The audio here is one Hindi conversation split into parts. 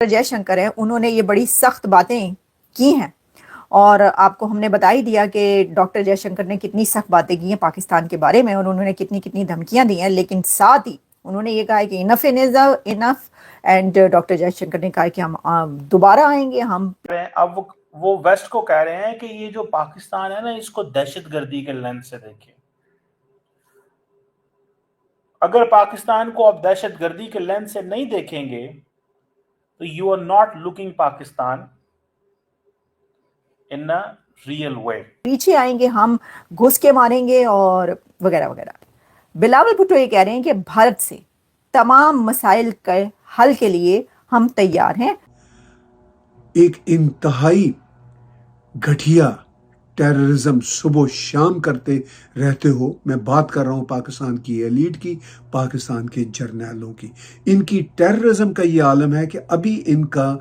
जयशंकर हैं, उन्होंने ये बड़ी सख्त बातें की हैं और आपको हमने बता ही दिया कि डॉक्टर जयशंकर ने कितनी सख्त बातें की हैं पाकिस्तान के बारे में और उन्होंने कितनी कितनी धमकियां दी हैं, लेकिन साथ ही उन्होंने ये कहा है कि enough is enough. And doctor Jaishankar ने कहा कि हम दोबारा आएंगे। हम अब वो वेस्ट को कह रहे हैं कि ये जो पाकिस्तान है ना, इसको दहशतगर्दी के लेंस से देखिए। अगर पाकिस्तान को अब दहशतगर्दी के लेंस से नहीं देखेंगे तो you are not looking Pakistan in a real way. पीछे आएंगे, हम घुस के मारेंगे और वगैरह वगैरह। बिलावल भुट्टो ये कह रहे हैं कि भारत से तमाम मसाइल के हल के लिए हम तैयार हैं। एक इंतहाई घटिया टेररिज्म सुबह शाम करते रहते हो। मैं बात कर रहा हूं पाकिस्तान की एलीट की, पाकिस्तान के जर्नैलों की। इनकी टेररिज्म का ये आलम है कि अभी इनका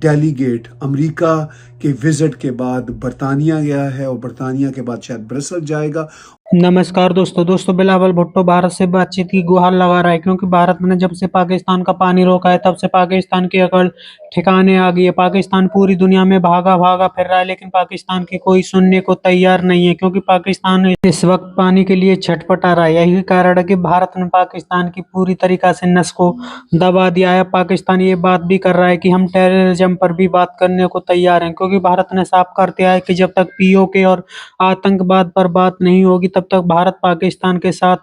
डेलीगेट अमेरिका के विजिट के बाद बरतानिया गया है और बरतानिया के बाद शायद ब्रसल जाएगा। नमस्कार दोस्तों, बिलावल भुट्टो भारत से बातचीत की गुहार लगा रहा है, क्योंकि भारत ने जब से पाकिस्तान का पानी रोका है तब से पाकिस्तान की अकड़ ठिकाने आ गई है। पाकिस्तान पूरी दुनिया में भागा फिर रहा है, लेकिन पाकिस्तान की कोई सुनने को तैयार नहीं है, क्योंकि पाकिस्तान इस वक्त पानी के लिए छटपटा रहा है। यही कारण है कि भारत ने पाकिस्तान की पूरी तरीका से नस को दबा दिया है। पाकिस्तान ये बात भी कर रहा है कि हम टेररिज्म पर भी बात करने को तैयार हैं, क्योंकि भारत ने साफ कर दिया है कि जब तक पीओके और आतंकवाद पर बात नहीं होगी तब तक भारत पाकिस्तान के साथ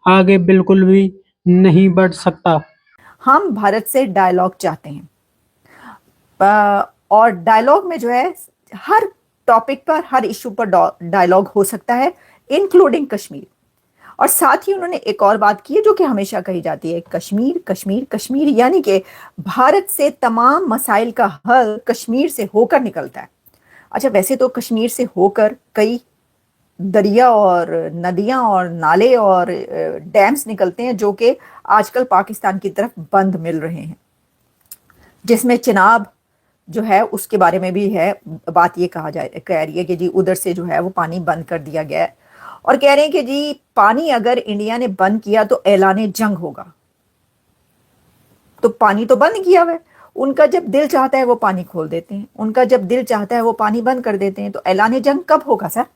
आगे बिल्कुल भी नहीं बढ़ सकता। हम भारत से डायलॉग चाहते हैं और डायलॉग में जो है हर टॉपिक पर, हर इशू पर डायलॉग हो सकता है, इंक्लूडिंग कश्मीर। और साथ ही उन्होंने एक और बात की है जो कि हमेशा कही जाती है, कश्मीर कश्मीर कश्मीर, यानी कि भारत से तमाम मसाइल का हल कश्मीर से होकर निकलता है। अच्छा, वैसे तो कश्मीर से होकर कई दरिया और नदियां और नाले और डैम्स निकलते हैं जो कि आजकल पाकिस्तान की तरफ बंद मिल रहे हैं, जिसमें चिनाब जो है उसके बारे में भी है बात। ये कह रही है कि जी उधर से जो है वो पानी बंद कर दिया गया है और कह रहे हैं कि जी पानी अगर इंडिया ने बंद किया तो ऐलान जंग होगा। तो पानी तो बंद किया हुआ है, उनका जब दिल चाहता है वो पानी खोल देते हैं, उनका जब दिल चाहता है वो पानी बंद कर देते हैं। तो ऐलान जंग कब होगा सर?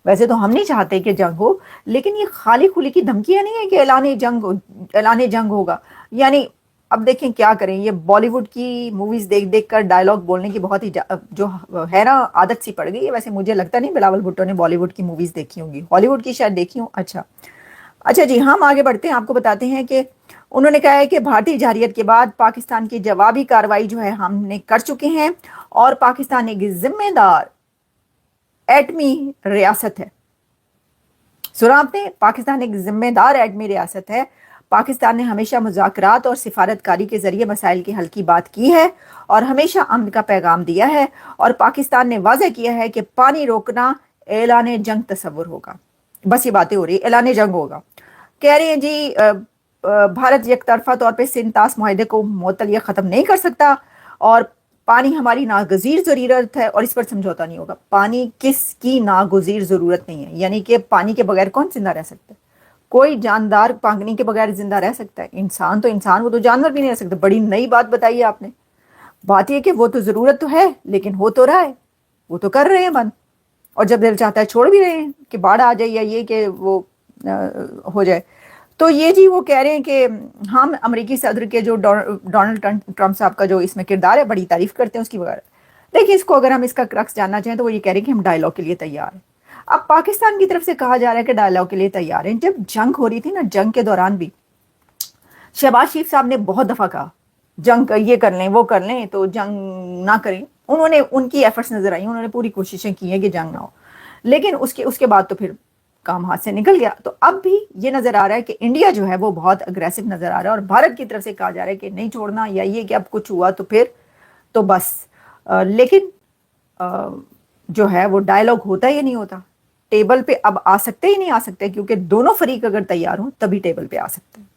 वैसे तो हम नहीं चाहते कि जंग हो, लेकिन ये खाली खुली की धमकियां नहीं है कि ऐलान जंग होगा। यानी अब देखें क्या करें, ये बॉलीवुड की मूवीज देख देख कर डायलॉग बोलने की बहुत ही जो है ना आदत सी पड़ गई है। वैसे मुझे लगता नहीं बिलावल भुट्टो ने बॉलीवुड की मूवीज देखी होंगी, हॉलीवुड की शायद देखी हो। अच्छा जी, हम आगे बढ़ते हैं। आपको बताते हैं कि उन्होंने कहा है कि भारतीय जारियत के बाद पाकिस्तान की जवाबी कार्रवाई जो है हमने कर चुके हैं और पाकिस्तान एक जिम्मेदार एटमी रियासत है। सुना आपने? पाकिस्तान एक जिम्मेदार एटमी रियासत है। पाकिस्तान ने हमेशा मुज़ाकरात और सिफारतकारी के जरिए मसाइल के हल की बात की है और हमेशा अमन का पैगाम दिया है। और पाकिस्तान ने वाज़ेह किया है कि पानी रोकना ऐलान जंग तस्वुर होगा। बस ये बातें हो रही, ऐलान जंग होगा। कह रहे हैं जी भारत एकतरफा तौर पे सिंतास मुआहदे को मुअत्तल या ख़त्म नहीं कर सकता और पानी हमारी नागज़ीर ज़रूरत है और इस पर समझौता नहीं होगा। पानी किसकी नागज़ीर ज़रूरत नहीं है, यानी कि पानी के बगैर कौन जिंदा रह सकता है? कोई जानदार पानी के बगैर जिंदा रह सकता है? इंसान तो इंसान, वो तो जानवर भी नहीं रह सकता। बड़ी नई बात बताई है आपने। बात यह कि वो तो ज़रूरत तो है, लेकिन हो तो रहा है, वो तो कर रहे हैं बंद, और जब दिल चाहता है छोड़ भी रहे हैं कि बाढ़ आ जाए या ये कि वो हो जाए। तो ये जी वो कह रहे हैं कि हम अमेरिकी सदर के जो डोनाल्ड ट्रंप साहब का जो इसमें किरदार है बड़ी तारीफ करते हैं उसकी वगैरह। देखिए, इसको अगर हम इसका क्रक्स जानना चाहें तो वो ये कह रहे हैं कि हम डायलॉग के लिए तैयार हैं। अब पाकिस्तान की तरफ से कहा जा रहा है कि डायलॉग के लिए तैयार हैं। जब जंग हो रही थी ना, जंग के दौरान भी शहबाज शरीफ साहब ने बहुत दफा कहा जंग ये कर लें वो कर लें, तो जंग ना करें। उन्होंने, उनकी एफर्ट्स नजर आई, उन्होंने पूरी कोशिशें की हैं कि जंग ना हो, लेकिन उसके बाद तो फिर काम हाथ से निकल गया। तो अब भी ये नजर आ रहा है कि इंडिया जो है वो बहुत अग्रेसिव नजर आ रहा है और भारत की तरफ से कहा जा रहा है कि नहीं छोड़ना, या ये कि अब कुछ हुआ तो फिर तो बस। लेकिन जो है वो डायलॉग होता ही नहीं होता। टेबल पे अब आ सकते ही नहीं आ सकते, क्योंकि दोनों फरीक अगर तैयार हों तभी टेबल पे आ सकते हैं।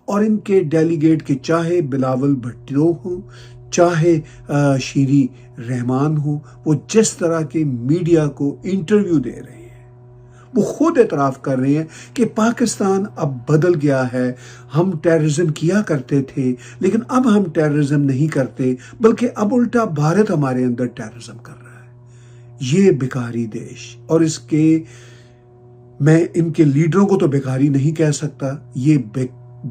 और इनके डेलीगेट के चाहे बिलावल भुट्टो हो, चाहे शीरी रहमान हो, वो जिस तरह के मीडिया को इंटरव्यू दे रहे हैं वो खुद एतराफ़ कर रहे हैं कि पाकिस्तान अब बदल गया है, हम टेररिज्म किया करते थे लेकिन अब हम टेररिज्म नहीं करते, बल्कि अब उल्टा भारत हमारे अंदर टेररिज्म कर रहा है। ये भिखारी देश, और इसके मैं इनके लीडरों को तो भिखारी नहीं कह सकता, ये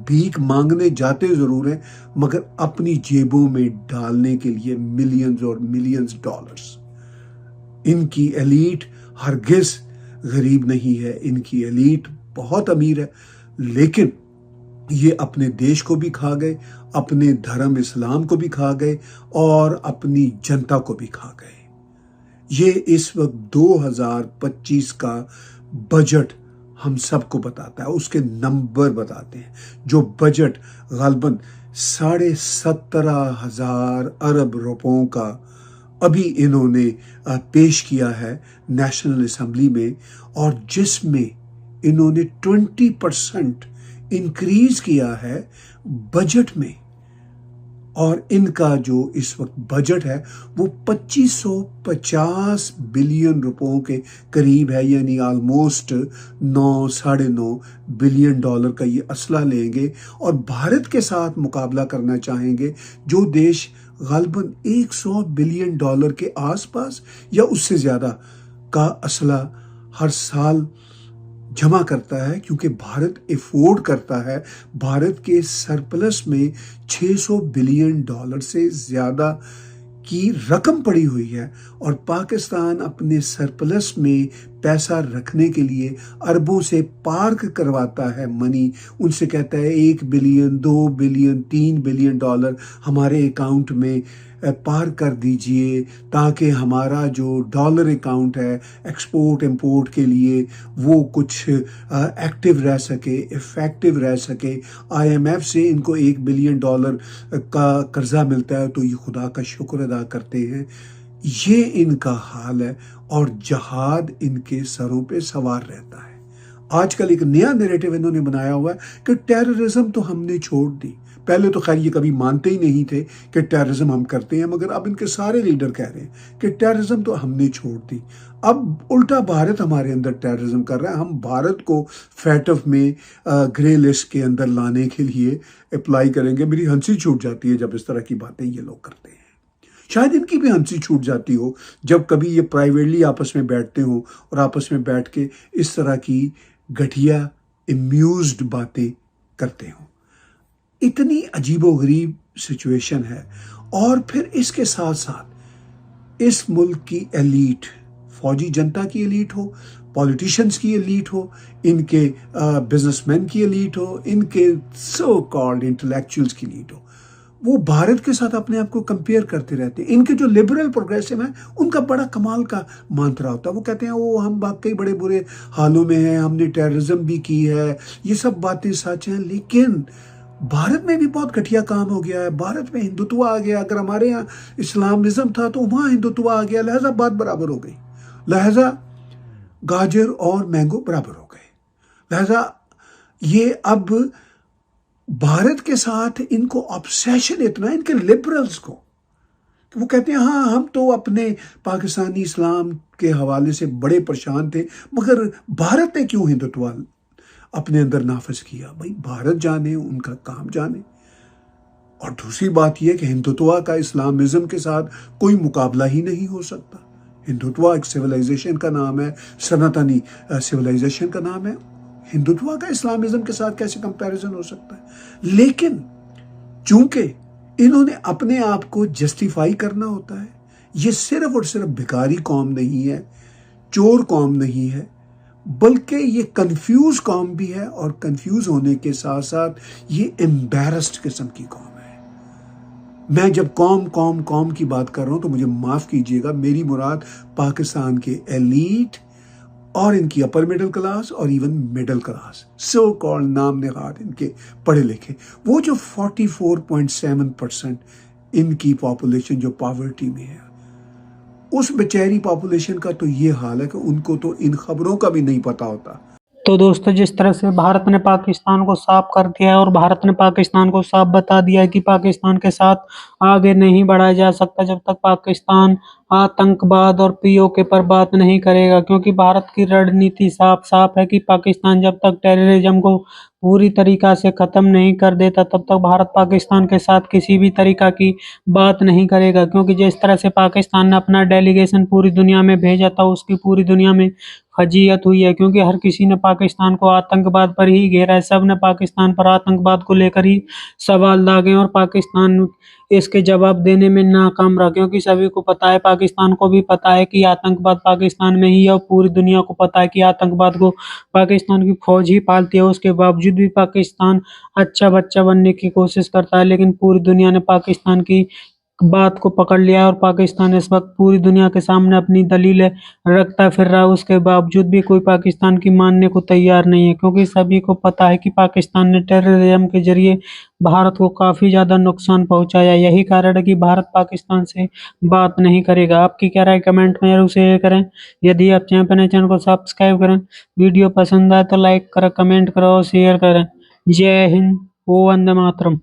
भीख मांगने जाते जरूर हैं मगर अपनी जेबों में डालने के लिए मिलियंस और मिलियंस डॉलर्स। इनकी एलीट हरगिज गरीब नहीं है, इनकी एलीट बहुत अमीर है, लेकिन ये अपने देश को भी खा गए, अपने धर्म इस्लाम को भी खा गए और अपनी जनता को भी खा गए। ये इस वक्त 2025 का बजट हम सबको बताता है, उसके नंबर बताते हैं। जो बजट गालबन 17,500 अरब रुपयों का अभी इन्होंने पेश किया है नेशनल असेंबली में, और जिसमें इन्होंने 20% इंक्रीज किया है बजट में, और इनका जो इस वक्त बजट है वो 2550 बिलियन रुपयों के करीब है, यानी ऑलमोस्ट 9-9.5 बिलियन डॉलर का ये असला लेंगे और भारत के साथ मुकाबला करना चाहेंगे, जो देश गालबन 100 बिलियन डॉलर के आसपास या उससे ज़्यादा का असला हर साल जमा करता है, क्योंकि भारत एफोर्ड करता है। भारत के सरप्लस में 600 बिलियन डॉलर से ज़्यादा की रकम पड़ी हुई है, और पाकिस्तान अपने सरप्लस में पैसा रखने के लिए अरबों से पार्क करवाता है मनी। उनसे कहता है 1 बिलियन, 2 बिलियन, 3 बिलियन डॉलर हमारे अकाउंट में पार कर दीजिए, ताकि हमारा जो डॉलर अकाउंट है एक्सपोर्ट इंपोर्ट के लिए वो कुछ एक्टिव रह सके, इफेक्टिव रह सके। IMF से इनको 1 बिलियन डॉलर का कर्जा मिलता है तो ये खुदा का शुक्र अदा करते हैं। ये इनका हाल है, और जहाद इनके सरों पे सवार रहता है। आजकल एक नया नैरेटिव इन्होंने बनाया हुआ है कि टेररिज्म तो हमने छोड़ दी। पहले तो खैर ये कभी मानते ही नहीं थे कि टेररिज्म हम करते हैं, मगर अब इनके सारे लीडर कह रहे हैं कि टेररिज्म तो हमने छोड़ दी। अब उल्टा भारत हमारे अंदर टेररिज्म कर रहा है। हम भारत को फैटफ में ग्रे लिस्ट के अंदर लाने के लिए अप्लाई करेंगे। मेरी हंसी छूट जाती है जब इस तरह की बातें ये लोग करते हैं। शायद इनकी भी हंसी छूट जाती हो जब कभी ये प्राइवेटली आपस में बैठते हो और आपस में बैठ के इस तरह की घटिया अम्यूज्ड बातें करते हो। इतनी अजीबोगरीब सिचुएशन है। और फिर इसके साथ साथ इस मुल्क की एलीट, फौजी जनता की एलीट हो, पॉलिटिशियंस की एलीट हो, इनके बिजनेसमैन की एलीट हो, इनके सो कॉल्ड इंटेलेक्चुअल्स की एलीट हो, वो भारत के साथ अपने आप को कंपेयर करते रहते हैं। इनके जो लिबरल प्रोग्रेसिव हैं उनका बड़ा कमाल का मंत्रा होता है। वो कहते हैं वो हम वाकई बड़े बुरे हालों में हैं, हमने टेररिज्म भी की है, ये सब बातें सच हैं, लेकिन भारत में भी बहुत घटिया काम हो गया है। भारत में हिंदुत्व आ गया। अगर हमारे यहाँ इस्लामिज्म था तो वहाँ हिंदुत्व आ गया, लिहाजा बात बराबर हो गई, लिहाजा गाजर और मैंगो बराबर हो गए। लिहाजा ये अब भारत के साथ इनको ऑब्सेशन इतना, इनके लिबरल्स को, कि वो कहते हैं हाँ हम तो अपने पाकिस्तानी इस्लाम के हवाले से बड़े परेशान थे, मगर भारत ने क्यों हिंदुत्व अपने अंदर नाफिज किया। भाई भारत जाने, उनका काम जाने। और दूसरी बात यह कि हिंदुत्व का इस्लामिज्म के साथ कोई मुकाबला ही नहीं हो सकता। हिंदुत्व एक सिविलाइजेशन का नाम है, सनातनी सिविलाइजेशन का नाम है। हिंदुत्व का इस्लामिज्म के साथ कैसे कंपैरिजन हो सकता है। लेकिन चूंकि इन्होंने अपने आप को जस्टिफाई करना होता है, ये सिर्फ और सिर्फ भिखारी कौम नहीं है, चोर कौम नहीं है, बल्कि ये कंफ्यूज कौम भी है, और कंफ्यूज होने के साथ साथ ये एम्बैरस्ड किस्म की कौम है। मैं जब कौम की बात कर रहा हूं तो मुझे माफ कीजिएगा, मेरी मुराद पाकिस्तान के एलीट और इनकी अपर मिडिल क्लास और even middle class, so called नाम निहाद इनके पढ़े लिखे, वो जो 44.7% इनकी पॉपुलेशन जो पॉवर्टी में है, उस बेचारी पॉपुलेशन का तो ये हाल है कि उनको तो इन खबरों का भी नहीं पता होता। तो दोस्तों जिस तरह से भारत ने पाकिस्तान को साफ कर दिया है और भारत ने पाकिस्तान को साफ बता दिया है कि पाकिस्तान के साथ आगे नहीं बढ़ाया जा सकता जब तक पाकिस्तान आतंकवाद और पीओके पर बात नहीं करेगा, क्योंकि भारत की रणनीति साफ साफ है कि पाकिस्तान जब तक टेररिज्म को पूरी तरीका से खत्म नहीं कर देता तब तक भारत पाकिस्तान के साथ किसी भी तरीका की बात नहीं करेगा। क्योंकि जिस तरह से पाकिस्तान ने अपना डेलीगेशन पूरी दुनिया में भेजा था उसकी पूरी दुनिया में फजीयत हुई है, क्योंकि हर किसी ने पाकिस्तान को आतंकवाद पर ही घेरा है। सब ने पाकिस्तान पर आतंकवाद को लेकर ही सवाल दागे और पाकिस्तान इसके जवाब देने में नाकाम रहा, क्योंकि सभी को पता है, पाकिस्तान को भी पता है कि आतंकवाद पाकिस्तान में ही है और पूरी दुनिया को पता है कि आतंकवाद को पाकिस्तान की फौज ही पालती है। उसके बावजूद भी पाकिस्तान अच्छा बच्चा बनने की कोशिश करता है, लेकिन पूरी दुनिया ने पाकिस्तान की बात को पकड़ लिया है और पाकिस्तान इस वक्त पूरी दुनिया के सामने अपनी दलीलें रखता फिर रहा है। उसके बावजूद भी कोई पाकिस्तान की मानने को तैयार नहीं है, क्योंकि सभी को पता है कि पाकिस्तान ने टेररिज्म के जरिए भारत को काफी ज्यादा नुकसान पहुंचाया। यही कारण है कि भारत पाकिस्तान से बात नहीं करेगा। आपकी क्या राय कमेंट में जरूर शेयर करें। यदि आप चैनल पर नए, चैनल को सब्सक्राइब करें। वीडियो पसंद आए तो लाइक करें, कमेंट करें और शेयर करें। जय हिंद, ओ वंदे मातरम।